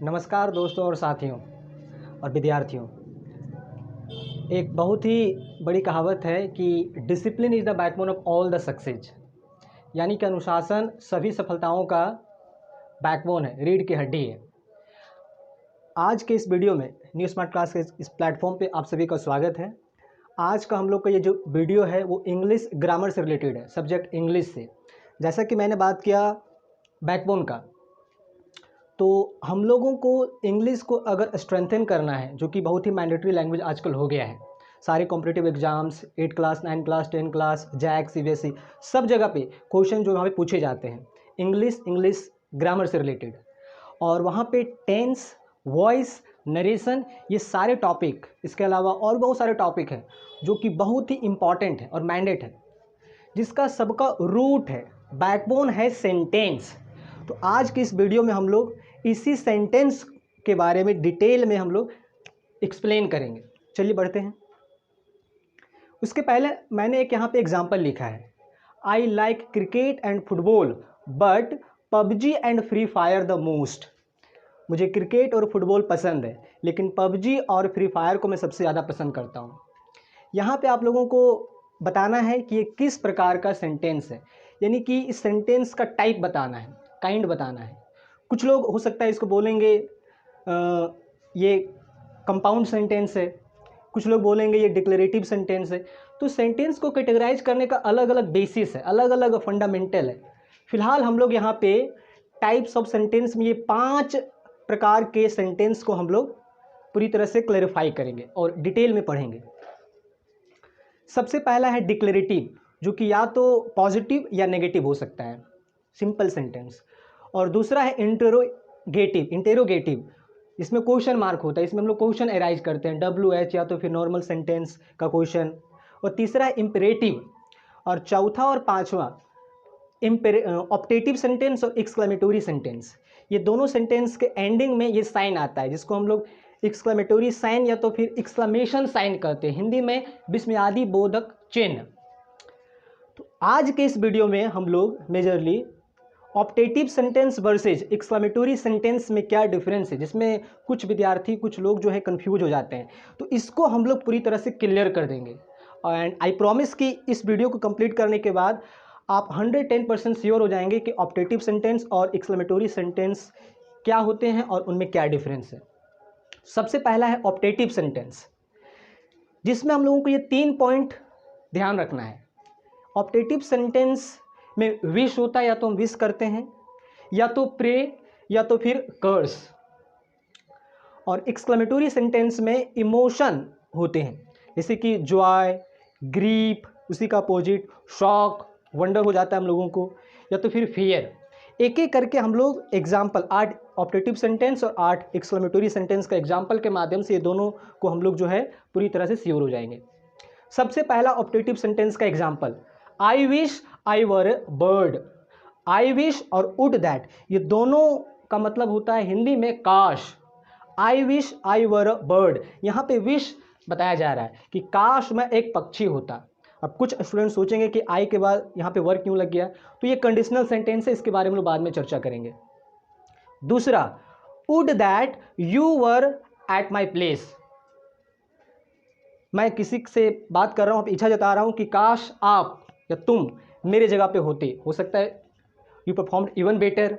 नमस्कार दोस्तों और साथियों और विद्यार्थियों। एक बहुत ही बड़ी कहावत है कि discipline is the backbone of all the success, यानी कि अनुशासन सभी सफलताओं का बैकबोन है, रीढ़ की हड्डी है। आज के इस वीडियो में न्यू स्मार्ट क्लास के इस प्लेटफॉर्म पे आप सभी का स्वागत है। आज का हम लोग का ये जो वीडियो है वो इंग्लिश ग्रामर से रिलेटेड है, सब्जेक्ट इंग्लिश से। जैसा कि मैंने बात किया बैकबोन का, तो हम लोगों को इंग्लिश को अगर स्ट्रेंथन करना है, जो कि बहुत ही मैंडेटरी लैंग्वेज आजकल हो गया है, सारे competitive exams 8 class 9 class 10 class JAC CBSE सब जगह पे क्वेश्चन जो वहाँ पे पूछे जाते हैं इंग्लिश ग्रामर से रिलेटेड। और वहाँ पे टेंस, वॉइस, नरेशन, ये सारे टॉपिक, इसके अलावा और बहुत सारे टॉपिक हैं जो कि बहुत ही इम्पॉर्टेंट है और मैंडेट है, जिसका सबका रूट है, बैकबोन है सेंटेंस। तो आज की इस वीडियो में हम लोग इसी सेंटेंस के बारे में डिटेल में हम लोग एक्सप्लेन करेंगे। चलिए बढ़ते हैं। उसके पहले मैंने एक यहाँ पे एग्जांपल लिखा है, I like cricket and football but PUBG and free fire the most. मुझे क्रिकेट और फुटबॉल पसंद है, लेकिन पबजी और फ्री फायर को मैं सबसे ज़्यादा पसंद करता हूँ। यहाँ पे आप लोगों को बताना है कि ये किस प्रकार का सेंटेंस है, यानी कि इस सेंटेंस का टाइप बताना है, काइंड बताना है। कुछ लोग हो सकता है इसको बोलेंगे ये कंपाउंड सेंटेंस है, कुछ लोग बोलेंगे ये डिक्लेरेटिव सेंटेंस है। तो सेंटेंस को कैटेगराइज करने का अलग अलग बेसिस है, अलग अलग फंडामेंटल है। फिलहाल हम लोग यहाँ पे टाइप्स ऑफ सेंटेंस में ये 5 प्रकार के सेंटेंस को हम लोग पूरी तरह से क्लैरिफाई करेंगे और डिटेल में पढ़ेंगे। सबसे पहला है डिक्लेरेटिव, जो कि या तो पॉजिटिव या नेगेटिव हो सकता है, सिंपल सेंटेंस। और दूसरा है इंटेरोगेटिव, इसमें क्वेश्चन मार्क होता है, इसमें हम लोग क्वेश्चन अराइज करते हैं, WH या तो फिर नॉर्मल सेंटेंस का क्वेश्चन। और तीसरा है इम्पेरेटिव। और चौथा और पांचवा ऑप्टेटिव सेंटेंस और एक्सक्लेमेटोरी सेंटेंस। ये दोनों सेंटेंस के एंडिंग में ये साइन आता है, जिसको हम लोग एक्सक्लेमेटोरी साइन या तो फिर एक्सक्लेमेशन साइन कहते हैं, हिंदी में विस्मयादि बोधक चिन्ह। तो आज के इस वीडियो में हम लोग majorly optative sentence versus exclamatory sentence में क्या डिफरेंस है, जिसमें कुछ विद्यार्थी, कुछ लोग जो है कंफ्यूज हो जाते हैं, तो इसको हम लोग पूरी तरह से क्लियर कर देंगे। एंड आई प्रॉमिस कि इस वीडियो को कंप्लीट करने के बाद आप 110% श्योर हो जाएंगे कि ऑप्टेटिव सेंटेंस और एक्सक्लेमेटोरी सेंटेंस क्या होते हैं और उनमें क्या डिफरेंस है। सबसे पहला है ऑप्टेटिव सेंटेंस, जिसमें हम लोगों को ये 3 पॉइंट ध्यान रखना है। ऑप्टेटिव सेंटेंस में विश होता है, या तो हम विश करते हैं, या तो प्रे, या तो फिर कर्स। और एक्सक्लेमेटोरी सेंटेंस में इमोशन होते हैं, जैसे कि जॉय, ग्रीफ, उसी का अपोजिट शॉक, वंडर हो जाता है हम लोगों को, या तो फिर फियर। एक एक करके हम लोग एग्जाम्पल 8 ऑप्टेटिव सेंटेंस और 8 एक्सक्लेमेटोरी सेंटेंस का एग्जाम्पल के माध्यम से ये दोनों को हम लोग जो है पूरी तरह से श्योर हो जाएंगे। सबसे पहला ऑप्टेटिव सेंटेंस का example, I wish I were A bird. I wish और वुड दैट, ये दोनों का मतलब होता है हिंदी में काश। I wish I were a bird, यहाँ पे विश बताया जा रहा है कि काश मैं एक पक्षी होता। अब कुछ स्टूडेंट सोचेंगे कि आई के बाद यहाँ पे वर क्यों लग गया, तो ये कंडीशनल सेंटेंस है, इसके बारे में लोग बाद में चर्चा करेंगे। दूसरा, would that you were at my place. मैं किसी से बात कर रहा हूँ, इच्छा जता रहा हूँ कि काश आप या तुम मेरे जगह पे होते, हो सकता है यू परफॉर्म्ड इवन बेटर।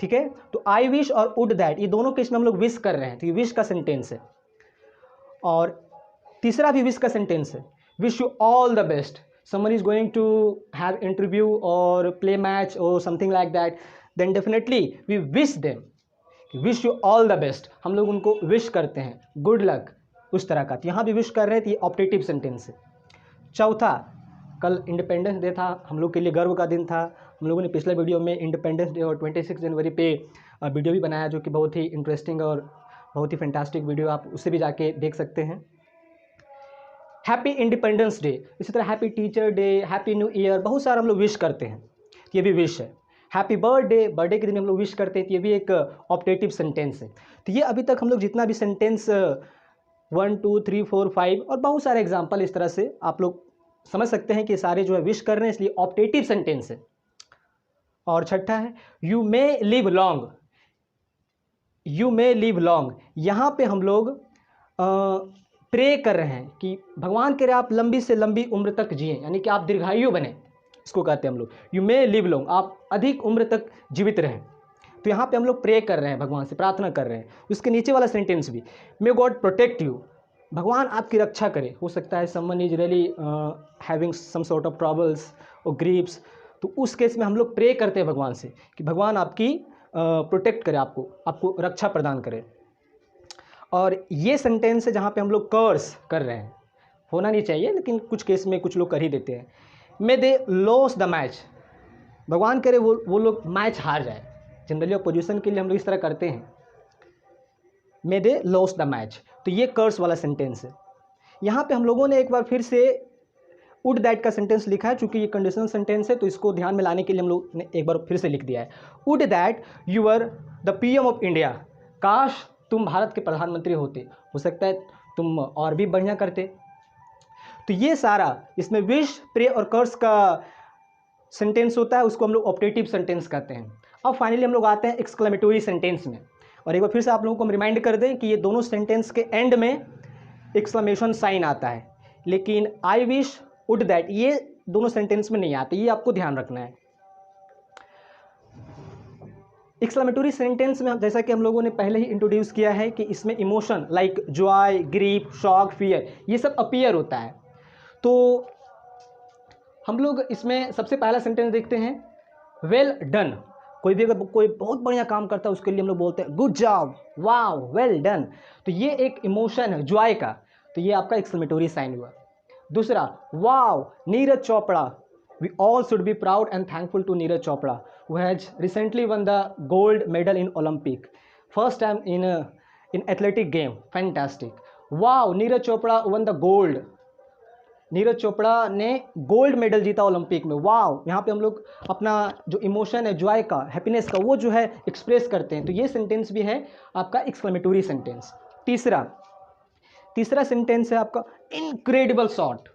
ठीक है, तो आई विश और वुड दैट, ये दोनों केस में हम लोग विश कर रहे हैं, तो ये विश का सेंटेंस है। और तीसरा भी विश का सेंटेंस है, wish you all the best. Someone is going to have interview और प्ले मैच और something like that, then definitely we wish them, wish you all the best, हम लोग उनको विश करते हैं, गुड लक, उस तरह का। तो यहाँ भी विश कर रहे थे, ये ऑप्टेटिव सेंटेंस है। चौथा, कल इंडिपेंडेंस डे था, हम लोग के लिए गर्व का दिन था। हम लोगों ने पिछले वीडियो में इंडिपेंडेंस डे और 26 जनवरी पे वीडियो भी बनाया, जो कि बहुत ही इंटरेस्टिंग और बहुत ही फैंटास्टिक वीडियो, आप उसे भी जाके देख सकते हैं। हैप्पी इंडिपेंडेंस डे, इसी तरह happy teacher day, happy new year, बहुत सारा हम लोग विश करते हैं, ये भी विश है। हैप्पी बर्थडे, बर्थडे के दिन हम लोग विश करते हैं, तो ये भी एक ऑप्टेटिव सेंटेंस है। तो ये अभी तक हम लोग जितना भी सेंटेंस 1 2 3 4 5 और बहुत सारे एग्जाम्पल इस तरह से आप लोग समझ सकते हैं कि सारे जो है विश कर रहे हैं, इसलिए ऑप्टेटिव सेंटेंस है। और छठा है, you may live long, you may live long, यहाँ पे हम लोग प्रे कर रहे हैं कि भगवान कह रहे आप लंबी से लंबी उम्र तक जिए, यानी कि आप दीर्घायु बने, इसको कहते हैं हम लोग। यू मे लिव लॉन्ग, आप अधिक उम्र तक जीवित रहें। तो यहाँ पे हम लोग प्रे कर रहे हैं, भगवान से प्रार्थना कर रहे हैं। उसके नीचे वाला सेंटेंस भी, मे गॉड प्रोटेक्ट यू, भगवान आपकी रक्षा करे। हो सकता है someone is really having some sort of troubles और ग्रीव्स, तो उस केस में हम लोग प्रे करते हैं भगवान से कि भगवान आपकी प्रोटेक्ट करे, आपको रक्षा प्रदान करे। और ये सेंटेंस है जहाँ पे हम लोग कर्स कर रहे हैं, होना नहीं चाहिए लेकिन कुछ केस में कुछ लोग कर ही देते हैं। मे दे लॉस द मैच, भगवान करे वो लोग मैच हार जाए। जनरली अपोजिशन के लिए हम लोग इस तरह करते हैं, मे दे लॉस द मैच, तो ये कर्स वाला सेंटेंस है। यहाँ पे हम लोगों ने एक बार फिर से वुड दैट का सेंटेंस लिखा है, चूंकि ये कंडीशनल सेंटेंस है तो इसको ध्यान में लाने के लिए हम लोग ने एक बार फिर से लिख दिया है। Would that you are the PM of India, काश तुम भारत के प्रधानमंत्री होते, हो सकता है तुम और भी बढ़िया करते। तो ये सारा इसमें विश, प्रे और कर्स का सेंटेंस होता है, उसको हम लोग ऑप्टेटिव सेंटेंस कहते हैं। अब फाइनली हम लोग आते हैं एक्सक्लेमेटरी सेंटेंस में। और एक बार फिर से आप लोगों को हम रिमाइंड कर दें कि ये दोनों सेंटेंस के एंड में एक्सक्लेमेशन साइन आता है, लेकिन आई विश, वुड दैट ये दोनों सेंटेंस में नहीं आते, ये आपको ध्यान रखना है। एक्सक्लेमेटरी सेंटेंस में जैसा कि हम लोगों ने पहले ही इंट्रोड्यूस किया है कि इसमें emotion like Joy, grief, shock, fear, ये सब अपीयर होता है। तो हम लोग इसमें सबसे पहला सेंटेंस देखते हैं, वेल डन। कोई भी अगर कोई बहुत बढ़िया काम करता है उसके लिए हम लोग बोलते हैं good job, wow, well done. तो ये एक इमोशन है जॉय का, तो ये आपका एक्सक्लेमेटरी साइन हुआ। दूसरा, wow, Neeraj Chopra, we all should be proud and thankful to Neeraj Chopra who has recently won the gold medal in Olympic, first time in athletic game, fantastic. Wow, Neeraj Chopra won the gold, Neeraj Chopra ने gold medal जीता Olympic में, wow. यहाँ पे हम लोग अपना जो emotion है जॉय का, हैप्पीनेस का, वो जो है एक्सप्रेस करते हैं। तो ये सेंटेंस भी है आपका एक्सक्लेमेटरी सेंटेंस। तीसरा सेंटेंस है आपका इनक्रेडिबल शॉट।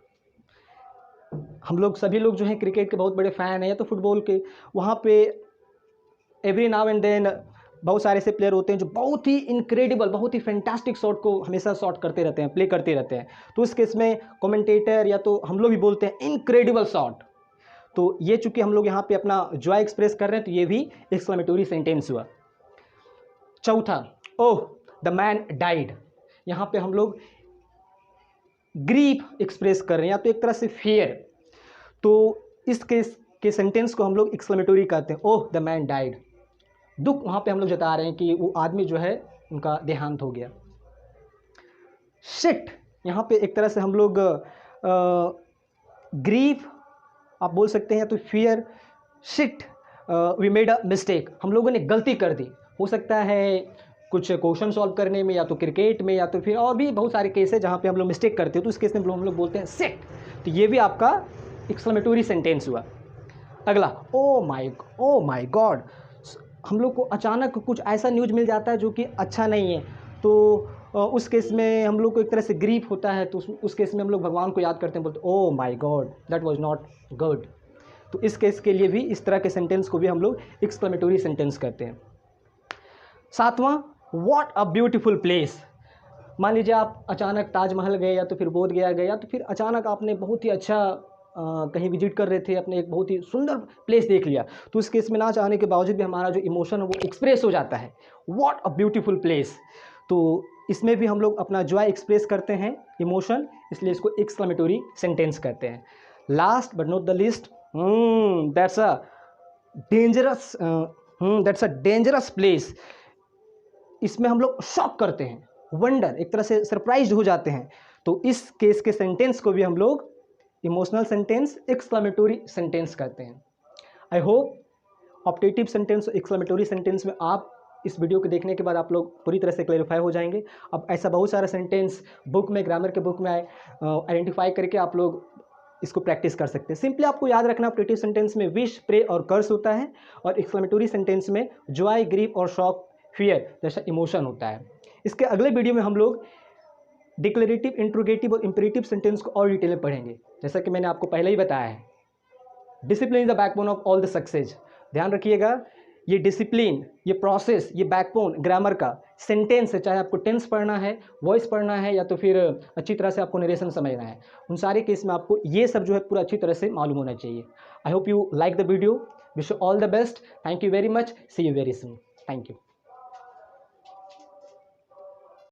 हम लोग सभी लोग जो हैं क्रिकेट के बहुत बड़े फ़ैन हैं या तो फुटबॉल के, वहाँ पे एवरी नाउ एंड देन बहुत सारे ऐसे प्लेयर होते हैं जो बहुत ही इनक्रेडिबल, बहुत ही फैंटास्टिक शॉट को हमेशा शॉट करते रहते हैं, प्ले करते रहते हैं। तो उस केस में कमेंटेटर या तो हम लोग भी बोलते हैं इनक्रेडिबल शॉट। तो ये चूंकि हम लोग यहाँ पे अपना जॉय एक्सप्रेस कर रहे हैं तो ये भी एक्सक्लेमेटरी सेंटेंस हुआ। चौथा, ओह द मैन डाइड, यहाँ पे हम लोग ग्रीफ एक्सप्रेस कर रहे हैं या तो एक तरह से फियर। तो इस केस के सेंटेंस को हम लोग एक्सक्लेमेटरी कहते हैं, ओह द मैन डाइड। दुख वहाँ पे हम लोग जता रहे हैं कि वो आदमी जो है उनका देहांत हो गया। शिट, यहाँ पे एक तरह से हम लोग ग्रीफ आप बोल सकते हैं या तो fear. Shit, we made a mistake, हम लोगों ने गलती कर दी। हो सकता है कुछ क्वेश्चन सॉल्व करने में या तो क्रिकेट में या तो फिर और भी बहुत सारे केस है जहाँ पे हम लोग मिस्टेक करते हैं, तो उस केस में हम लोग बोलते हैं शिट। तो ये भी आपका एक्सक्लेमेटरी सेंटेंस हुआ। अगला, ओ माय गॉड, हम लोग को अचानक कुछ ऐसा न्यूज़ मिल जाता है जो कि अच्छा नहीं है, तो उस केस में हम लोग को एक तरह से ग्रीफ होता है। तो उस केस में हम लोग भगवान को याद करते हैं, बोलते oh my God that was not good. तो इस केस के लिए भी इस तरह के सेंटेंस को भी हम लोग एक्सक्लेमेटरी सेंटेंस कहते हैं। सातवां, व्हाट अ ब्यूटीफुल प्लेस। मान लीजिए आप अचानक ताजमहल गए या तो फिर बोध गया गए या तो फिर अचानक आपने बहुत ही अच्छा कहीं विजिट कर रहे थे, अपने एक बहुत ही सुंदर प्लेस देख लिया, तो उस केस में ना चाहने के बावजूद भी हमारा जो इमोशन है वो एक्सप्रेस हो जाता है, व्हाट अ ब्यूटीफुल प्लेस। तो इसमें भी हम लोग अपना जॉय एक्सप्रेस करते हैं, इमोशन, इसलिए इसको एक्सक्लेमेटरी सेंटेंस कहते हैं। Last but not the least, that's a dangerous place. इसमें हम लोग शॉक करते हैं, वंडर, एक तरह से सरप्राइज हो जाते हैं। तो इस केस के सेंटेंस को भी हम लोग इमोशनल सेंटेंस, एक्सक्लेमेटरी सेंटेंस कहते हैं। I hope optative sentence, exclamatory sentence में आप इस वीडियो को देखने के बाद आप लोग पूरी तरह से क्लैरिफाई हो जाएंगे। अब ऐसा बहुत सारा सेंटेंस बुक में, ग्रामर के बुक में आइडेंटिफाई करके आप लोग इसको प्रैक्टिस कर सकते हैं। सिंपली आपको याद रखना, ऑप्टेटिव सेंटेंस में विश, प्रे और कर्स होता है, और एक्सक्लेमेटरी सेंटेंस में जॉय, ग्रीफ और शॉक, फियर जैसा इमोशन होता है। इसके अगले वीडियो में हम लोग डिक्लेरेटिव, इंट्रोगेटिव और इंपेरेटिव सेंटेंस को और डिटेल में पढ़ेंगे। जैसा कि मैंने आपको पहले ही बताया है, discipline is the backbone of all the success. ध्यान रखिएगा, ये डिसिप्लिन, ये प्रोसेस, ये बैकबोन ग्रामर का, सेंटेंस है, चाहे आपको टेंस पढ़ना है, वॉइस पढ़ना है, या तो फिर अच्छी तरह से आपको नरेशन समझना है, उन सारे केस में आपको ये सब जो है पूरा अच्छी तरह से मालूम होना चाहिए। I hope you like the video, wish you all the best, thank you very much, see you very soon, thank you.